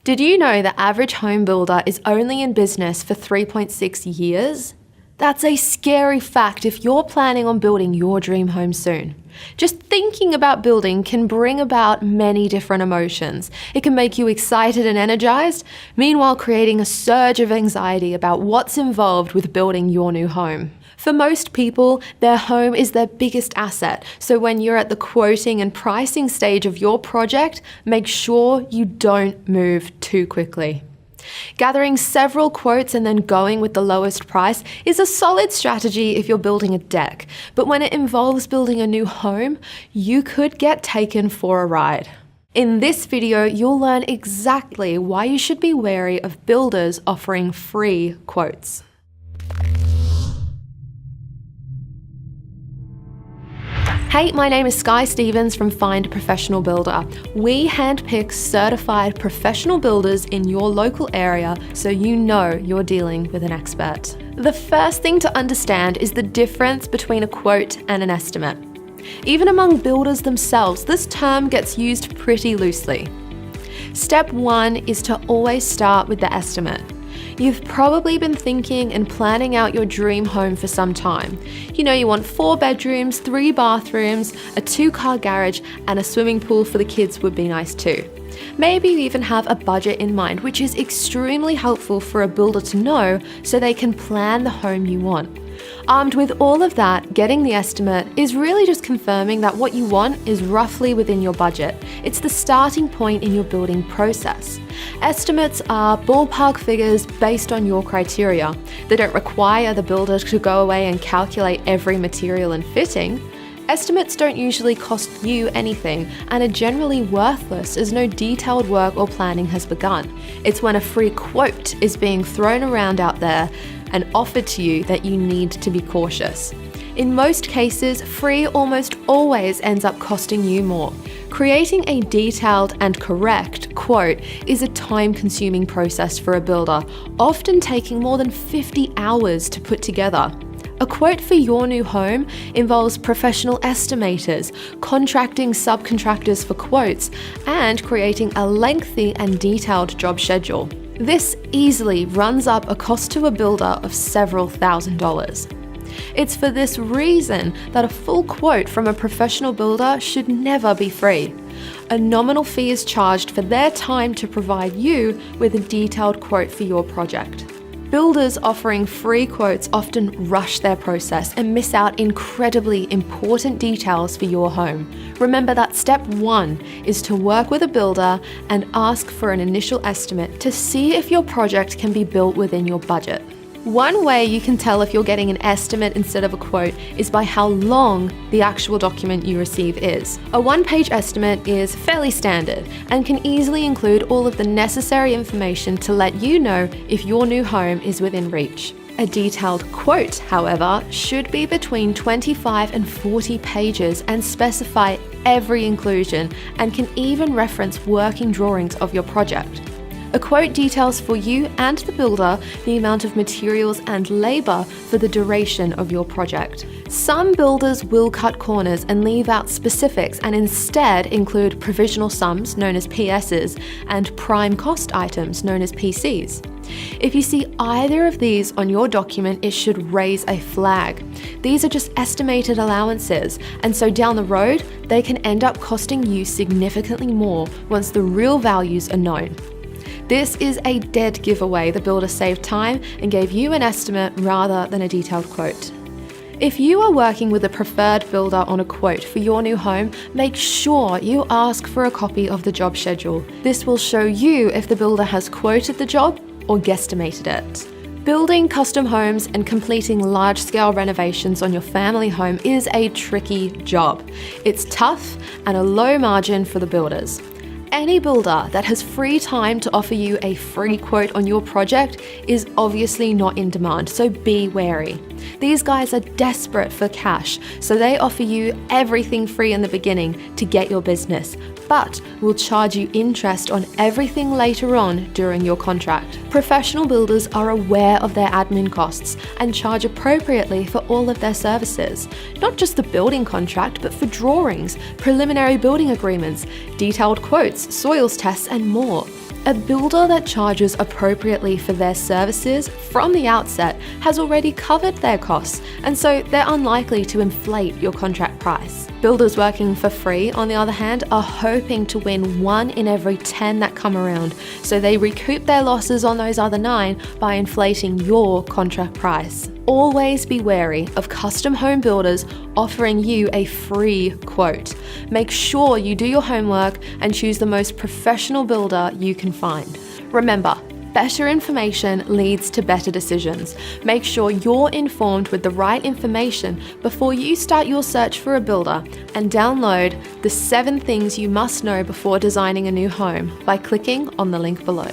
Did you know the average home builder is only in business for 3.6 years? That's a scary fact if you're planning on building your dream home soon. Just thinking about building can bring about many different emotions. It can make you excited and energized, meanwhile creating a surge of anxiety about what's involved with building your new home. For most people, their home is their biggest asset, so when you're at the quoting and pricing stage of your project, make sure you don't move too quickly. Gathering several quotes and then going with the lowest price is a solid strategy if you're building a deck, but when it involves building a new home, you could get taken for a ride. In this video, you'll learn exactly why you should be wary of builders offering free quotes. Hey, my name is Sky Stevens from Find a Professional Builder. We handpick certified professional builders in your local area so you know you're dealing with an expert. The first thing to understand is the difference between a quote and an estimate. Even among builders themselves, this term gets used pretty loosely. Step 1 is to always start with the estimate. You've probably been thinking and planning out your dream home for some time. You want 4 bedrooms, 3 bathrooms, a 2-car garage, and a swimming pool for the kids would be nice too. Maybe you even have a budget in mind, which is extremely helpful for a builder to know so they can plan the home you want. Armed with all of that, getting the estimate is really just confirming that what you want is roughly within your budget. It's the starting point in your building process. Estimates are ballpark figures based on your criteria. They don't require the builder to go away and calculate every material and fitting. Estimates don't usually cost you anything and are generally worthless as no detailed work or planning has begun. It's when a free quote is being thrown around out there and offered to you that you need to be cautious. In most cases, free almost always ends up costing you more. Creating a detailed and correct quote is a time-consuming process for a builder, often taking more than 50 hours to put together. A quote for your new home involves professional estimators, contracting subcontractors for quotes, and creating a lengthy and detailed job schedule. This easily runs up a cost to a builder of several $1,000s. It's for this reason that a full quote from a professional builder should never be free. A nominal fee is charged for their time to provide you with a detailed quote for your project. Builders offering free quotes often rush their process and miss out incredibly important details for your home. Remember that step 1 is to work with a builder and ask for an initial estimate to see if your project can be built within your budget. One way you can tell if you're getting an estimate instead of a quote is by how long the actual document you receive is. A 1-page estimate is fairly standard and can easily include all of the necessary information to let you know if your new home is within reach. A detailed quote, however, should be between 25 and 40 pages and specify every inclusion and can even reference working drawings of your project. A quote details for you and the builder the amount of materials and labor for the duration of your project. Some builders will cut corners and leave out specifics and instead include provisional sums, known as PSs, and prime cost items, known as PCs. If you see either of these on your document, it should raise a flag. These are just estimated allowances, and so down the road, they can end up costing you significantly more once the real values are known. This is a dead giveaway. The builder saved time and gave you an estimate rather than a detailed quote. If you are working with a preferred builder on a quote for your new home, make sure you ask for a copy of the job schedule. This will show you if the builder has quoted the job or guesstimated it. Building custom homes and completing large-scale renovations on your family home is a tricky job. It's tough and a low margin for the builders. Any builder that has free time to offer you a free quote on your project is obviously not in demand, so be wary. These guys are desperate for cash, so they offer you everything free in the beginning to get your business, but will charge you interest on everything later on during your contract. Professional builders are aware of their admin costs and charge appropriately for all of their services, not just the building contract, but for drawings, preliminary building agreements, detailed quotes, soils tests, and more. A builder that charges appropriately for their services from the outset has already covered their costs, and so they're unlikely to inflate your contract price. Builders working for free, on the other hand, are hoping to win 1 in every 10 that come around, so they recoup their losses on those other 9 by inflating your contract price. Always be wary of custom home builders offering you a free quote. Make sure you do your homework and choose the most professional builder you can find. Remember, better information leads to better decisions. Make sure you're informed with the right information before you start your search for a builder, and download the 7 things you must know before designing a new home by clicking on the link below.